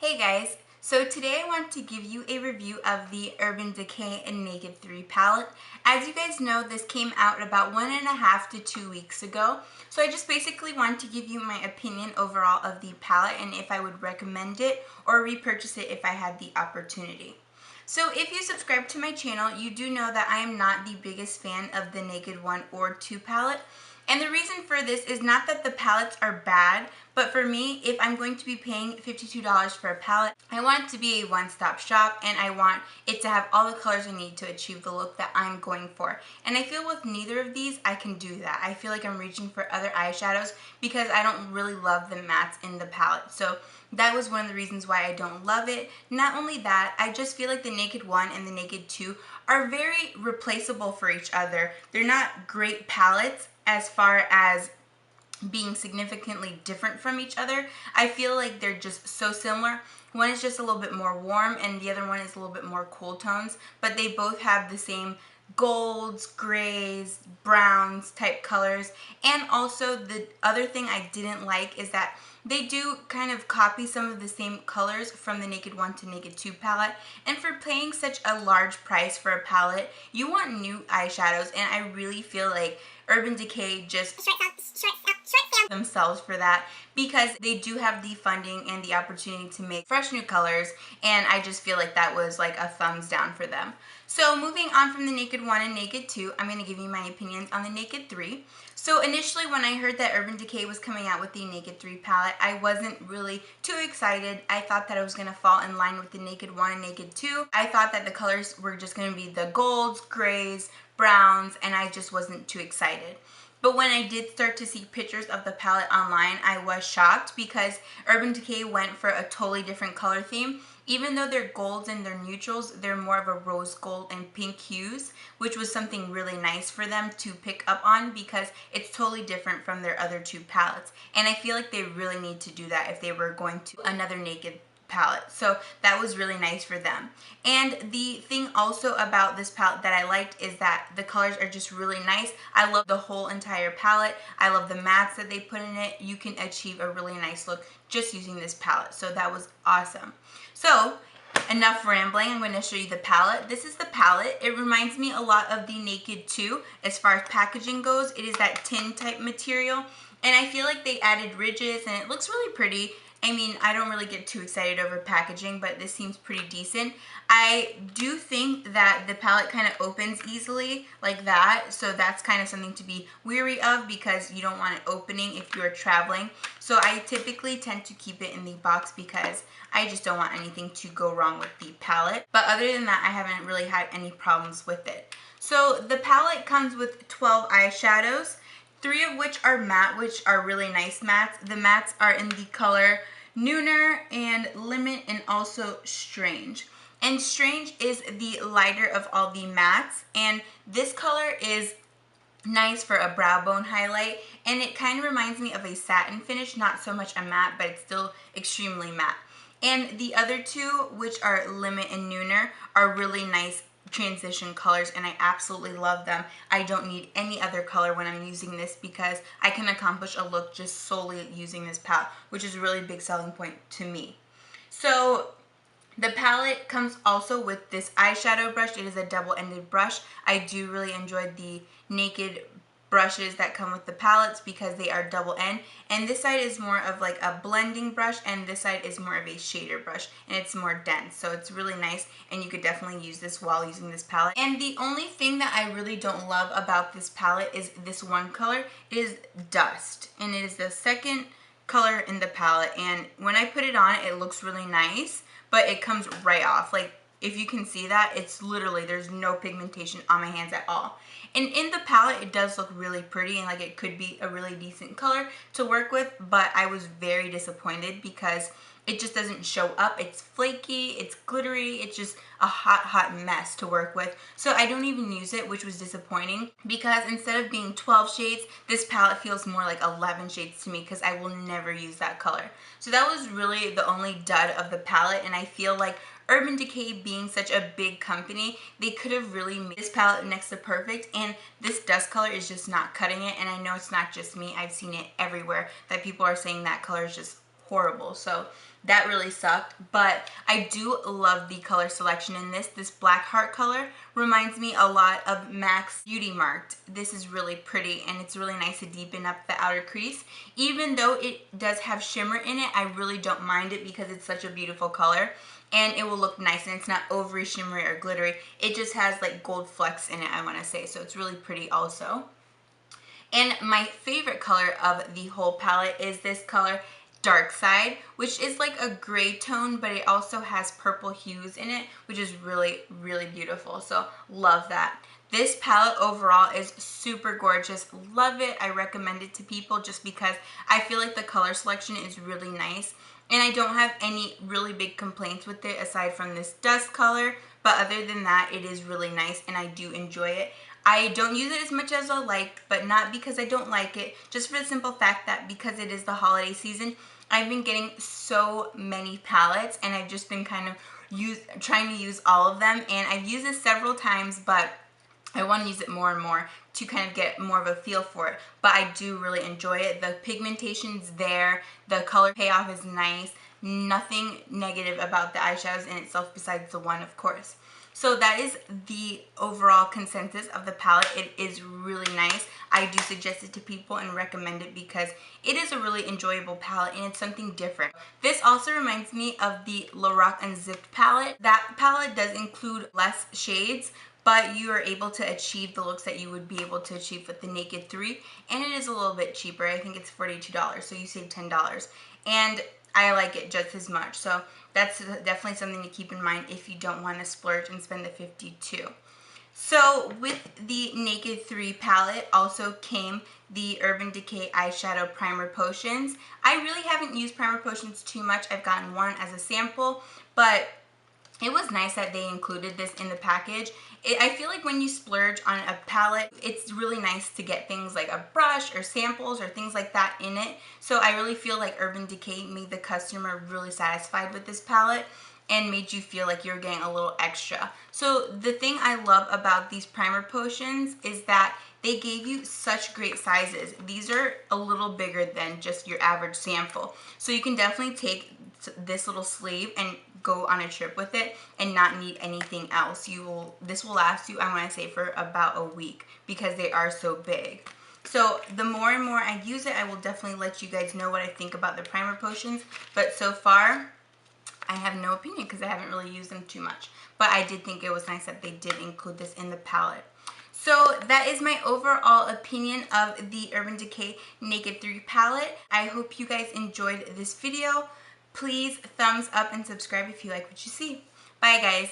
Hey guys, so today I want to give you a review of the Urban Decay Naked 3 palette. As you guys know, this came out about 1.5 to 2 weeks ago. So I just basically want to give you my opinion overall of the palette and if I would recommend it or repurchase it if I had the opportunity. So if you subscribe to my channel, you do know that I am not the biggest fan of the Naked 1 or 2 palette. And the reason for this is not that the palettes are bad, but for me, if I'm going to be paying $52 for a palette, I want it to be a one-stop shop and I want it to have all the colors I need to achieve the look that I'm going for. And I feel with neither of these, I can do that. I feel like I'm reaching for other eyeshadows because I don't really love the mattes in the palette. So that was one of the reasons why I don't love it. Not only that, I just feel like the Naked 1 and the Naked 2 are very replaceable for each other. They're not great palettes as far as being significantly different from each other. I feel like they're just so similar. One is just a little bit more warm and the other one is a little bit more cool tones, but they both have the same golds, grays, browns type colors. And also the other thing I didn't like is that they do kind of copy some of the same colors from the Naked 1 to Naked 2 palette. And for paying such a large price for a palette, you want new eyeshadows, and I really feel like Urban Decay just themselves for that because they do have the funding and the opportunity to make fresh new colors, and I just feel like that was like a thumbs down for them. So moving on from the Naked 1 and Naked 2, I'm going to give you my opinions on the Naked 3. So initially when I heard that Urban Decay was coming out with the Naked 3 palette, I wasn't really too excited. I thought that it was going to fall in line with the Naked 1 and Naked 2. I thought that the colors were just going to be the golds, grays, browns, and I just wasn't too excited. But when I did start to see pictures of the palette online, I was shocked because Urban Decay went for a totally different color theme. Even though they're golds and they're neutrals, they're more of a rose gold and pink hues, which was something really nice for them to pick up on because it's totally different from their other two palettes. And I feel like they really need to do that if they were going to another Naked palette. So that was really nice for them. And the thing also about this palette that I liked is that the colors are just really nice. I love the whole entire palette. I love the mattes that they put in it. You can achieve a really nice look just using this palette. So that was awesome. So enough rambling, I'm going to show you the palette. This is the palette. It reminds me a lot of the Naked 2 as far as packaging goes. It is that tin type material, and I feel like they added ridges and it looks really pretty. I mean, I don't really get too excited over packaging, but this seems pretty decent. I do think that the palette kind of opens easily like that, so that's kind of something to be wary of because you don't want it opening if you're traveling. So I typically tend to keep it in the box because I just don't want anything to go wrong with the palette. But other than that, I haven't really had any problems with it. So the palette comes with 12 eyeshadows, 3 of which are matte, which are really nice mattes. The mattes are in the color Nooner and Limit and also Strange. And Strange is the lighter of all the mattes, and this color is nice for a brow bone highlight, and it kind of reminds me of a satin finish, not so much a matte, but it's still extremely matte. And the other two, which are Limit and Nooner, are really nice transition colors, and I absolutely love them. I don't need any other color when I'm using this because I can accomplish a look just solely using this palette, which is a really big selling point to me. So the palette comes also with this eyeshadow brush. It is a double-ended brush. I do really enjoy the Naked brushes that come with the palettes because they are double end, and this side is more of like a blending brush and this side is more of a shader brush, and it's more dense, so it's really nice and you could definitely use this while using this palette. And the only thing that I really don't love about this palette is this one color. It is Dust, and it is the second color in the palette, and when I put it on, it looks really nice, but it comes right off. Like, if you can see that, it's literally, there's no pigmentation on my hands at all. And in the palette, it does look really pretty and like it could be a really decent color to work with, but I was very disappointed because it just doesn't show up. It's flaky, it's glittery, it's just a hot mess to work with. So I don't even use it, which was disappointing because instead of being 12 shades, this palette feels more like 11 shades to me because I will never use that color. So that was really the only dud of the palette, and I feel like Urban Decay being such a big company, they could have really made this palette next to perfect, and this dust color is just not cutting it. And I know it's not just me, I've seen it everywhere that people are saying that color is just horrible. So that really sucked, but I do love the color selection in this. This black heart color reminds me a lot of MAC's Beauty Marked. This is really pretty and it's really nice to deepen up the outer crease. Even though it does have shimmer in it, I really don't mind it because it's such a beautiful color and it will look nice and it's not overly shimmery or glittery. It just has like gold flecks in it, I want to say, so it's really pretty also. And my favorite color of the whole palette is this color, Dark Side, which is like a gray tone, but it also has purple hues in it, which is really, really beautiful. So love that. This palette overall is super gorgeous. Love it. I recommend it to people just because I feel like the color selection is really nice. And I don't have any really big complaints with it aside from this dust color. But other than that, it is really nice and I do enjoy it. I don't use it as much as I like, but not because I don't like it, just for the simple fact that because it is the holiday season, I've been getting so many palettes and I've just been kind of trying to use all of them. And I've used this several times, but I want to use it more and more to kind of get more of a feel for it. But I do really enjoy it. The pigmentation's there. The color payoff is nice. Nothing negative about the eyeshadows in itself besides the one, of course. So that is the overall consensus of the palette. It is really nice. I do suggest it to people and recommend it because it is a really enjoyable palette and it's something different. This also reminds me of the Lorac Unzipped palette. That palette does include less shades, but you are able to achieve the looks that you would be able to achieve with the Naked 3, and it is a little bit cheaper. I think it's $42, so you save $10. And I like it just as much, so that's definitely something to keep in mind if you don't want to splurge and spend the $52. So with the Naked 3 palette also came the Urban Decay eyeshadow primer potions. I really haven't used primer potions too much. I've gotten one as a sample, but it was nice that they included this in the package. I feel like when you splurge on a palette, it's really nice to get things like a brush or samples or things like that in it. So I really feel like Urban Decay made the customer really satisfied with this palette and made you feel like you're getting a little extra. So the thing I love about these primer potions is that they gave you such great sizes. These are a little bigger than just your average sample. So you can definitely take this little sleeve and go on a trip with it and not need anything else. This will last you, I want to say, for about a week because they are so big. So the more and more I use it, I will definitely let you guys know what I think about the primer potions. But so far, I have no opinion because I haven't really used them too much. But I did think it was nice that they did include this in the palette. So that is my overall opinion of the Urban Decay Naked 3 palette. I hope you guys enjoyed this video. Please thumbs up and subscribe if you like what you see. Bye guys.